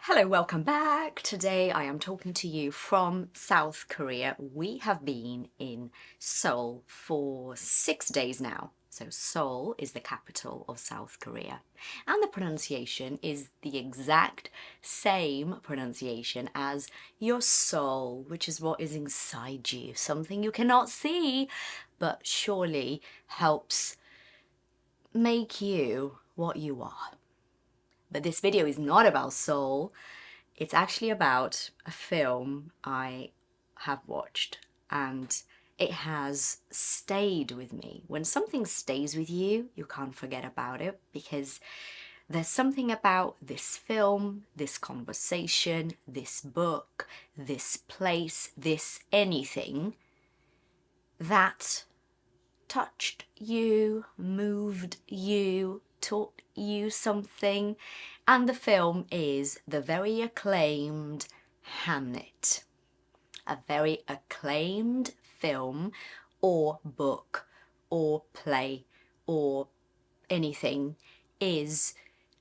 Hello, welcome back. Today I am talking to you from South Korea. We have been in Seoul for 6 days now. So Seoul is the capital of South Korea. And the pronunciation is the exact same pronunciation as your soul, which is what is inside you, something you cannot see, but surely helps make you what you are. But this video is not about Seoul. It's actually about a film I have watched, and it has stayed with me. When something stays with you, you can't forget about it, because there's something about this film, this conversation, this book, this place, this anything that touched you, moved you, taught you something. And the film is the very acclaimed Hamnet. A very acclaimed film or book or play or anything is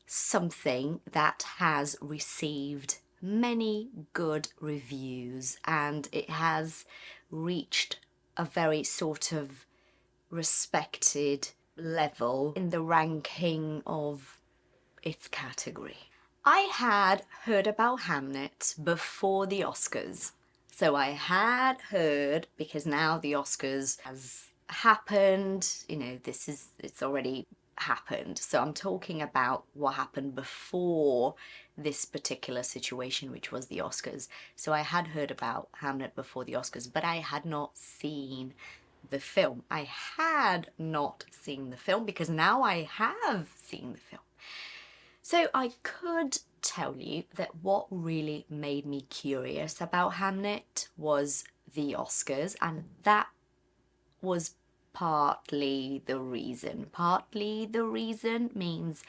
something that has received many good reviews, and it has reached a very sort of respected level in the ranking of its category. I had heard about Hamnet before the Oscars. So I had heard, because now the Oscars has happened, it's already happened. So I'm talking about what happened before this particular situation, which was the Oscars. So I had heard about Hamnet before the Oscars, but I had not seen the film. I had not seen the film because now I have seen the film. So I could tell you that what really made me curious about Hamnet was the Oscars, and that was partly the reason. Partly the reason means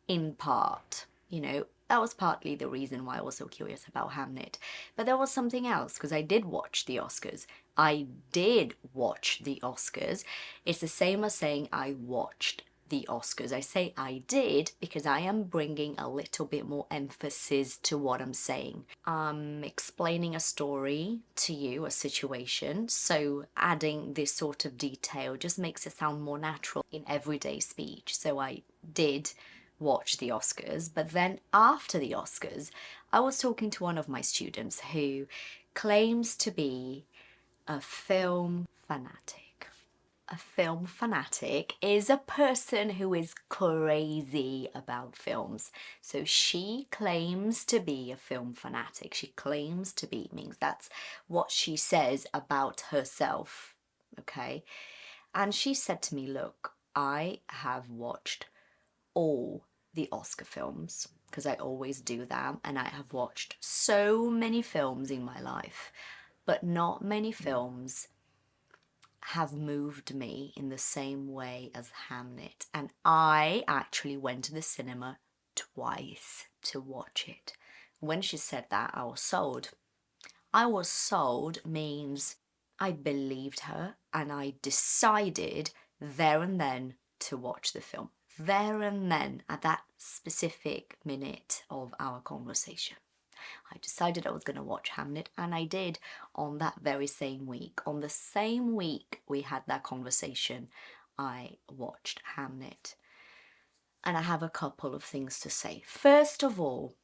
in part, that was partly the reason why I was so curious about Hamnet. But there was something else, because I did watch the Oscars. I did watch the Oscars. It's the same as saying I watched the Oscars. I say I did because I am bringing a little bit more emphasis to what I'm saying. I'm explaining a story to you, a situation, so adding this sort of detail just makes it sound more natural in everyday speech. So I did watch the Oscars, but then after the Oscars, I was talking to one of my students who claims to be a film fanatic. A film fanatic is a person who is crazy about films. So she claims to be a film fanatic. She claims to be, means that's what she says about herself, okay? And she said to me, look, I have watched all the Oscar films, because I always do that, and I have watched so many films in my life, but not many films have moved me in the same way as Hamnet. And I actually went to the cinema twice to watch it. When she said that, I was sold. I was sold means I believed her, and I decided there and then to watch the film. There and then, at that specific minute of our conversation, I decided I was going to watch Hamnet, and I did on that very same week. On the same week we had that conversation, I watched Hamnet. And I have a couple of things to say. First of all,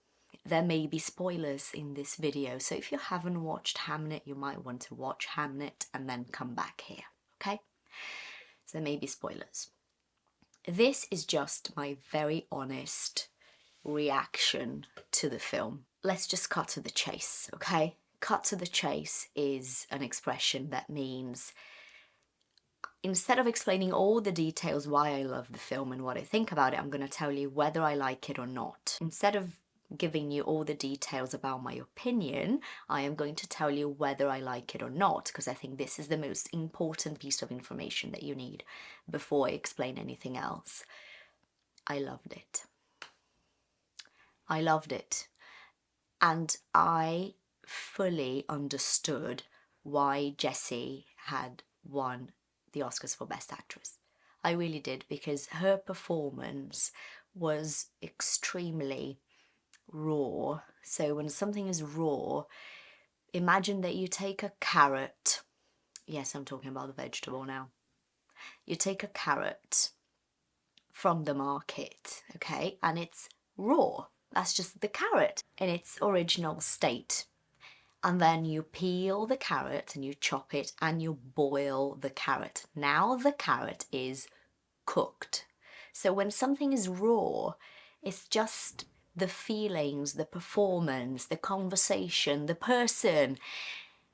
there may be spoilers in this video, so if you haven't watched Hamnet, you might want to watch Hamnet and then come back here, okay? So there may be spoilers. This is just my very honest reaction to the film. Let's just cut to the chase, okay? Cut to the chase is an expression that means, instead of explaining all the details why I love the film and what I think about it, I'm going to tell you whether I like it or not. Instead of giving you all the details about my opinion, I am going to tell you whether I like it or not, because I think this is the most important piece of information that you need before I explain anything else. I loved it. I loved it. And I fully understood why Jessie had won the Oscars for Best Actress. I really did, because her performance was extremely raw. So when something is raw, imagine that you take a carrot. Yes, I'm talking about the vegetable now. You take a carrot from the market, okay, and it's raw. That's just the carrot in its original state. And then you peel the carrot and you chop it and you boil the carrot. Now the carrot is cooked. So when something is raw, it's just the feelings, the performance, the conversation, the person,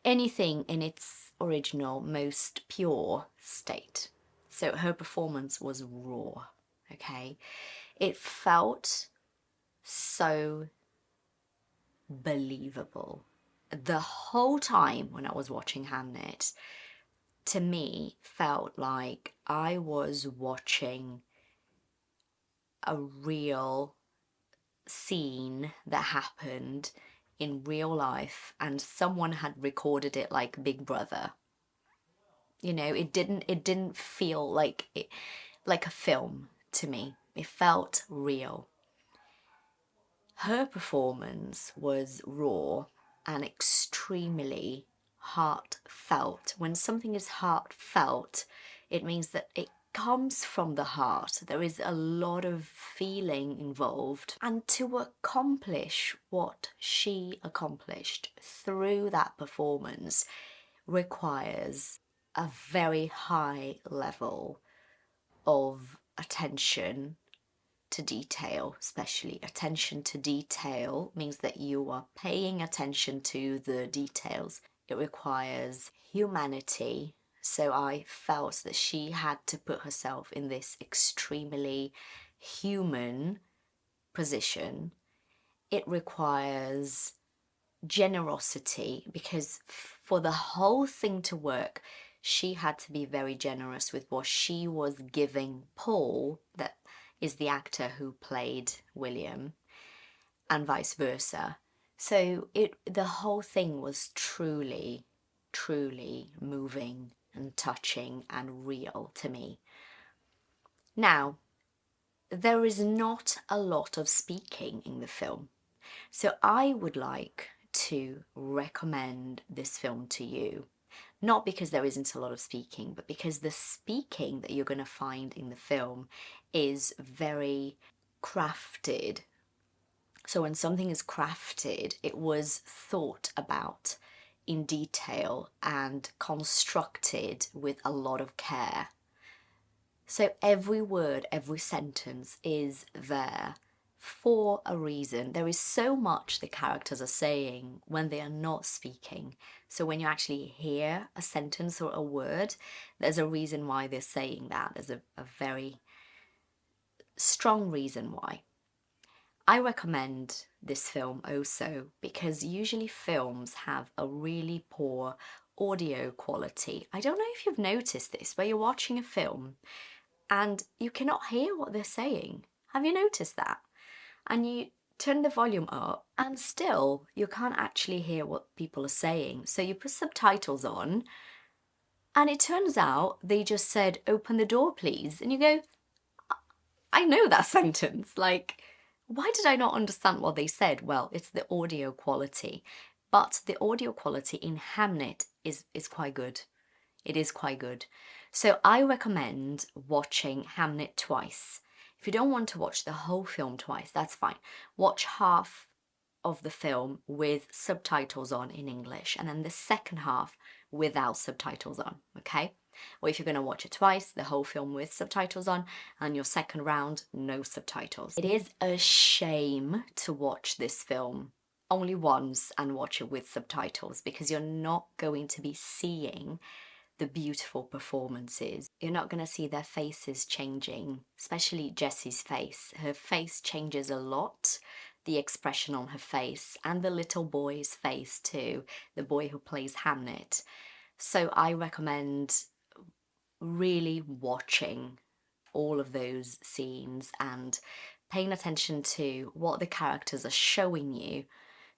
anything in its original, most pure state. So her performance was raw, okay? It felt so believable. The whole time when I was watching Hamnet, to me, felt like I was watching a real scene that happened in real life and someone had recorded it like Big Brother. You know, it didn't feel like a film to me. It felt real. Her performance was raw and extremely heartfelt. When something is heartfelt, it means that it comes from the heart. There is a lot of feeling involved. And to accomplish what she accomplished through that performance requires a very high level of attention to detail. Especially attention to detail means that you are paying attention to the details. It requires humanity. So I felt that she had to put herself in this extremely human position. It requires generosity, because for the whole thing to work, she had to be very generous with what she was giving Paul, that is the actor who played William, and vice versa. So the whole thing was truly, truly moving and touching and real to me. Now, there is not a lot of speaking in the film. So I would like to recommend this film to you. Not because there isn't a lot of speaking, but because the speaking that you're going to find in the film is very crafted. So when something is crafted, it was thought about in detail and constructed with a lot of care. So every word, every sentence is there for a reason. There is so much the characters are saying when they are not speaking. So when you actually hear a sentence or a word, there's a reason why they're saying that. There's a very strong reason why. I recommend this film also because usually films have a really poor audio quality. I don't know if you've noticed this, but you're watching a film and you cannot hear what they're saying. Have you noticed that? And you turn the volume up and still you can't actually hear what people are saying. So you put subtitles on and it turns out they just said, "Open the door, please." And you go, I know that sentence. Like, why did I not understand what they said? Well, it's the audio quality. But the audio quality in Hamnet is quite good. It is quite good. So I recommend watching Hamnet twice. If you don't want to watch the whole film twice, that's fine. Watch half of the film with subtitles on in English and then the second half without subtitles on, okay? Or if you're going to watch it twice, the whole film with subtitles on, and your second round, no subtitles. It is a shame to watch this film only once and watch it with subtitles because you're not going to be seeing the beautiful performances. You're not going to see their faces changing, especially Jessie's face. Her face changes a lot, the expression on her face, and the little boy's face too, the boy who plays Hamnet. So I recommend really watching all of those scenes and paying attention to what the characters are showing you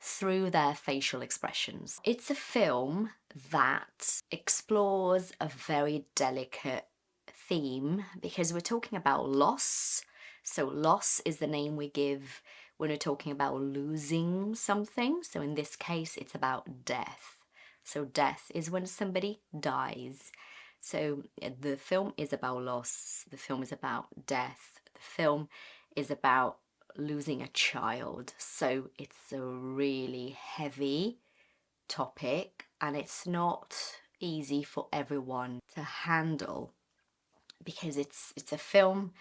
through their facial expressions. It's a film that explores a very delicate theme because we're talking about loss. So loss is the name we give when we're talking about losing something. So in this case, it's about death. So death is when somebody dies. So the film is about loss. The film is about death. The film is about losing a child. So it's a really heavy topic, and it's not easy for everyone to handle, because it's a film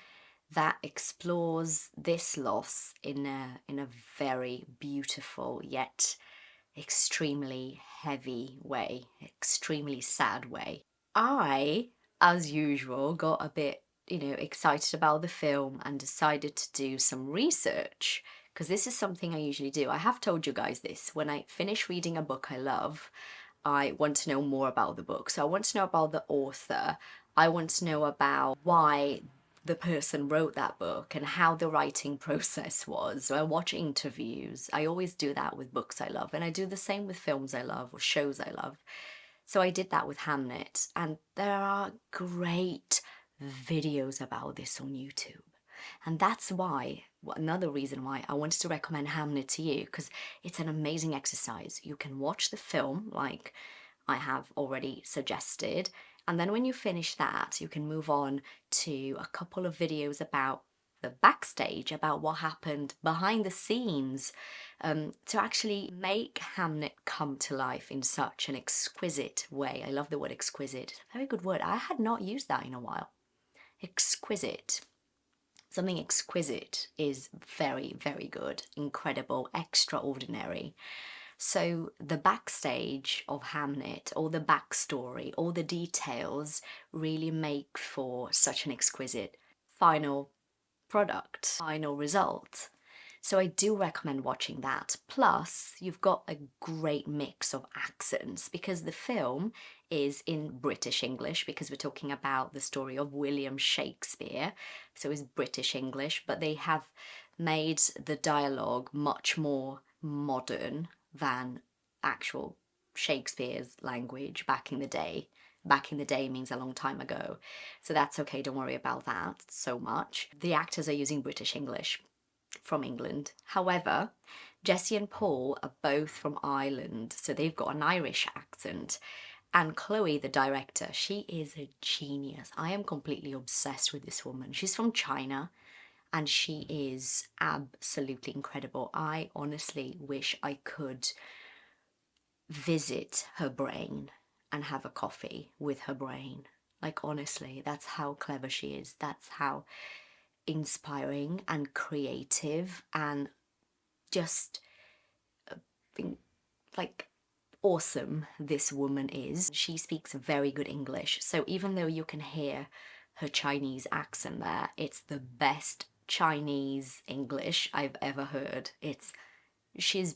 that explores this loss in a very beautiful yet extremely heavy way, extremely sad way. I, as usual, got a bit, excited about the film and decided to do some research, because this is something I usually do. I have told you guys this. When I finish reading a book I love, I want to know more about the book. So I want to know about the author. I want to know about why the person wrote that book and how the writing process was. So I watch interviews. I always do that with books I love, and I do the same with films I love or shows I love. So I did that with Hamnet, and there are great videos about this on YouTube. And that's why, another reason why I wanted to recommend Hamnet to you, because it's an amazing exercise. You can watch the film, like I have already suggested, and then when you finish that, you can move on to a couple of videos about the backstage, about what happened behind the scenes, to actually make Hamnet come to life in such an exquisite way. I love the word exquisite. It's a very good word. I had not used that in a while. Exquisite. Something exquisite is very, very good, incredible, extraordinary. So the backstage of Hamnet, all the backstory, all the details really make for such an exquisite final product, final result. So I do recommend watching that. Plus, you've got a great mix of accents, because the film is in British English, because we're talking about the story of William Shakespeare. So it's British English, but they have made the dialogue much more modern than actual Shakespeare's language back in the day. Back in the day means a long time ago. So that's okay, don't worry about that so much. The actors are using British English from England. However, Jessie and Paul are both from Ireland, so they've got an Irish accent. And Chloe, the director, she is a genius. I am completely obsessed with this woman. She's from China, and she is absolutely incredible. I honestly wish I could visit her brain and have a coffee with her brain. Like, honestly, that's how clever she is. That's how inspiring and creative and just like awesome this woman is. She speaks very good English, so even though you can hear her Chinese accent there, it's the best Chinese English I've ever heard. She's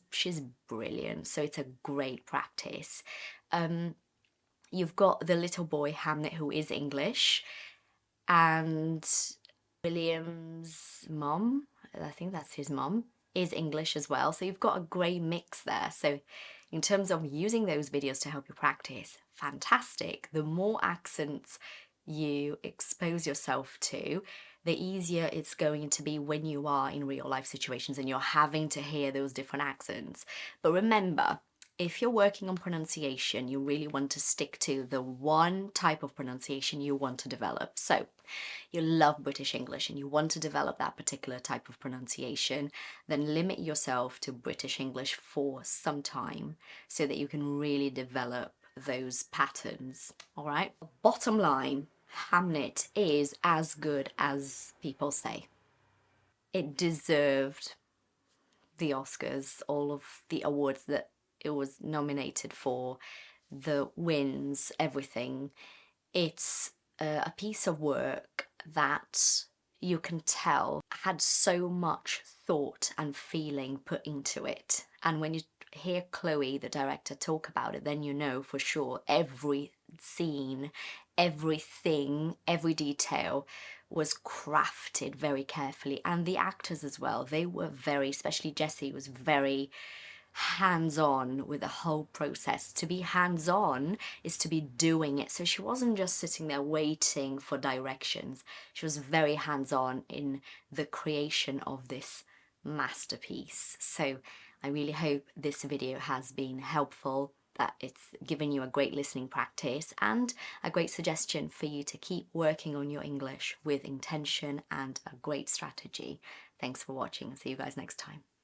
brilliant, so it's a great practice. You've got the little boy Hamnet, who is English, and William's mum, I think that's his mum, is English as well. So you've got a great mix there. So in terms of using those videos to help you practice, fantastic. The more accents you expose yourself to, the easier it's going to be when you are in real life situations and you're having to hear those different accents. But remember, if you're working on pronunciation, you really want to stick to the one type of pronunciation you want to develop. So you love British English and you want to develop that particular type of pronunciation, then limit yourself to British English for some time so that you can really develop those patterns. All right? Bottom line, Hamnet is as good as people say. It deserved the Oscars, all of the awards that it was nominated for, the wins, everything. It's a piece of work that you can tell had so much thought and feeling put into it. And when you hear Chloe, the director, talk about it, then you know for sure every scene, everything, every detail was crafted very carefully. And the actors as well, they were very, especially Jessie, was very hands-on with the whole process. To be hands-on is to be doing it. So she wasn't just sitting there waiting for directions. She was very hands-on in the creation of this masterpiece. So I really hope this video has been helpful, that it's given you a great listening practice and a great suggestion for you to keep working on your English with intention and a great strategy. Thanks for watching. See you guys next time.